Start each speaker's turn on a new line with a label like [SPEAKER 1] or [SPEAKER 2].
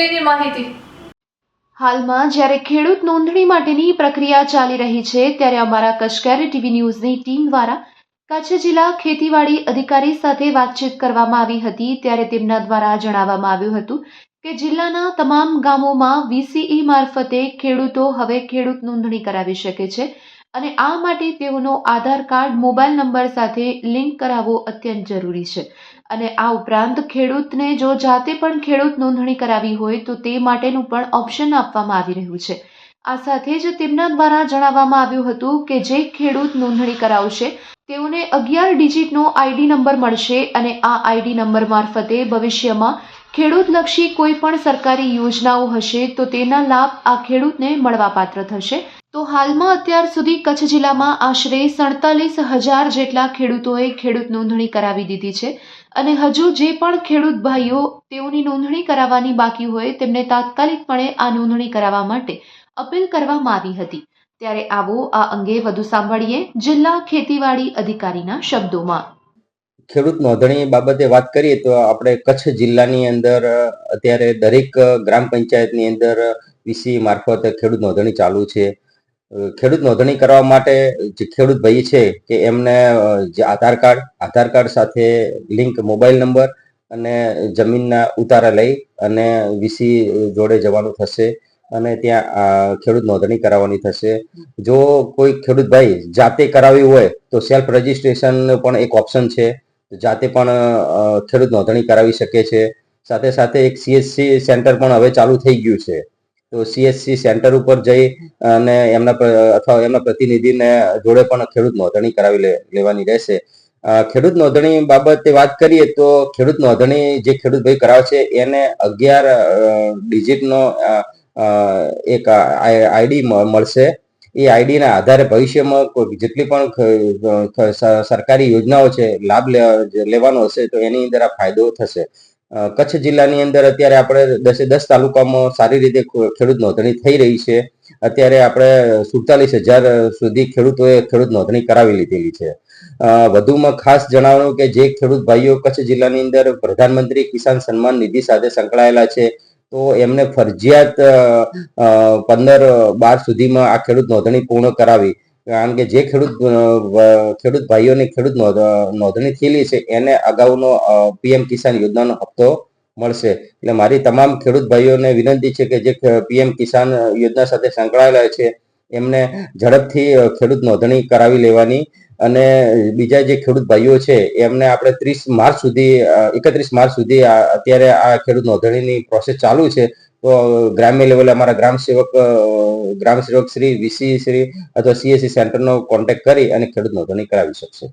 [SPEAKER 1] અંગેની માહિતી।
[SPEAKER 2] હાલમાં જ્યારે ખેડૂત નોંધણી માટેની પ્રક્રિયા ચાલી રહી છે ત્યારે અમારા કશ્મીર ટીવી ન્યૂઝની ટીમ દ્વારા કચ્છ જિલ્લા ખેતીવાડી અધિકારી સાથે વાતચીત કરવામાં આવી હતી। ત્યારે તેમના દ્વારા જણાવવામાં આવ્યું હતું કે જિલ્લાના તમામ ગામોમાં VCE મારફતે ખેડૂતો હવે ખેડૂત નોંધણી કરાવી શકે છે અને આ માટે તેઓનો આધાર કાર્ડ મોબાઈલ નંબર સાથે લિંક કરાવવો અત્યંત જરૂરી છે અને આ ઉપરાંત ખેડૂતને જો જાતે પણ ખેડૂત નોંધણી કરાવી હોય તો તે માટેનું પણ ઓપ્શન આપવામાં આવી રહ્યું છે। આ સાથે જ તેમના દ્વારા જણાવવામાં આવ્યું હતું કે જે ખેડૂત નોંધણી કરાવશે તેઓને 11 ડિજિટનો આઈડી નંબર મળશે અને આ આઈડી નંબર મારફતે ભવિષ્યમાં ખેડૂતલક્ષી કોઈ પણ સરકારી યોજનાઓ હશે તો તેના લાભ આ ખેડૂતને મળવાપાત્ર થશે। તો હાલમાં અત્યાર સુધી કચ્છ જિલ્લામાં આશરે 47,000 જેટલા ખેડૂતોએ ખેડૂત નોંધણી કરાવી દીધી છે અને હજુ જે પણ ખેડૂત ભાઈઓ તેઓની નોંધણી કરાવવાની બાકી હોય તેમને તાત્કાલિકપણે આ નોંધણી કરાવવા માટે અપીલ કરવામાં આવી હતી। ત્યારે આવો આ અંગે વધુ સાંભળીએ જિલ્લા ખેતીવાડી અધિકારીના શબ્દોમાં।
[SPEAKER 3] ખેડૂત નોંધણી બાબતે વાત કરીએ તો આપણે કચ્છ જિલ્લાની અંદર અત્યારે દરેક ગ્રામ પંચાયતની અંદર VCE મારફત ખેડૂત નોંધણી ચાલુ છે। ખેડૂત નોંધણી કરવા માટે જે ખેડૂત ભાઈ છે કે એમને જે આધાર કાર્ડ સાથે લિંક મોબાઈલ નંબર અને જમીનના ઉતારા લઈ અને VCE જોડે જવાનું થશે અને ત્યાં ખેડૂત નોંધણી કરાવવાની થશે। જો કોઈ ખેડૂત ભાઈ જાતે કરાવી હોય તો સેલ્ફ રજિસ્ટ્રેશન પણ એક ઓપ્શન છે, જાતે પણ ખેડૂત નોંધણી કરાવી શકે છે। સાથે સાથે એક CSC સેન્ટર પણ હવે ચાલુ થઈ ગયું છે, તો CSC સેન્ટર ઉપર જઈ અને એમના પ્રતિનિધિને જોડે પણ ખેડૂત નોંધણી કરાવી લેવાની રહેશે। ખેડૂત નોંધણી બાબતે વાત કરીએ તો ખેડૂત નોંધણી જે ખેડૂત ભાઈ કરાવે છે એને 11 ડિજિટનો એક આઈડી મળશે। એ આઈડીના આધારે ભવિષ્યમાં જેટલી પણ સરકારી યોજનાઓ છે લાભ લેવાનો હશે તો એની અંદર આ ફાયદો થશે। કચ્છ જિલ્લાની અંદર અત્યારે આપણે 10 તાલુકામાં સારી રીતે ખેડૂત નોંધણી થઈ રહી છે। અત્યારે આપણે 47,000 સુધી ખેડૂતોએ ખેડૂત નોંધણી કરાવી લીધેલી છે। વધુમાં ખાસ જણાવવાનું કે જે ખેડૂત ભાઈઓ કચ્છ જિલ્લાની અંદર પ્રધાનમંત્રી કિસાન સન્માન નિધિ સાથે સંકળાયેલા છે તો એમને ફરજિયાત 15/12 સુધીમાં આ ખેડૂત નોંધણી પૂર્ણ કરાવી, કારણ કે જે ખેડૂત ભાઈઓની ખેડૂત નોંધણી થયેલી છે એને અગાઉનો PM કિસાન યોજનાનો હપ્તો મળશે। એટલે મારી તમામ ખેડૂત ભાઈઓને વિનંતી છે કે જે PM કિસાન યોજના સાથે સંકળાયેલા છે એમને ઝડપથી ખેડૂત નોંધણી કરાવી લેવાની અને બીજા જે ખેડૂત ભાઈઓ છે એમને આપણે 31 માર્ચ સુધી અત્યારે આ ખેડૂત નોંધણીની પ્રોસેસ ચાલુ છે। તો ગ્રામ્ય લેવલે અમારા ગ્રામ સેવક શ્રી VCE શ્રી અથવા CSC સેન્ટરનો કોન્ટેક્ટ કરી અને ખેડૂત નોંધણી કરાવી શકશે।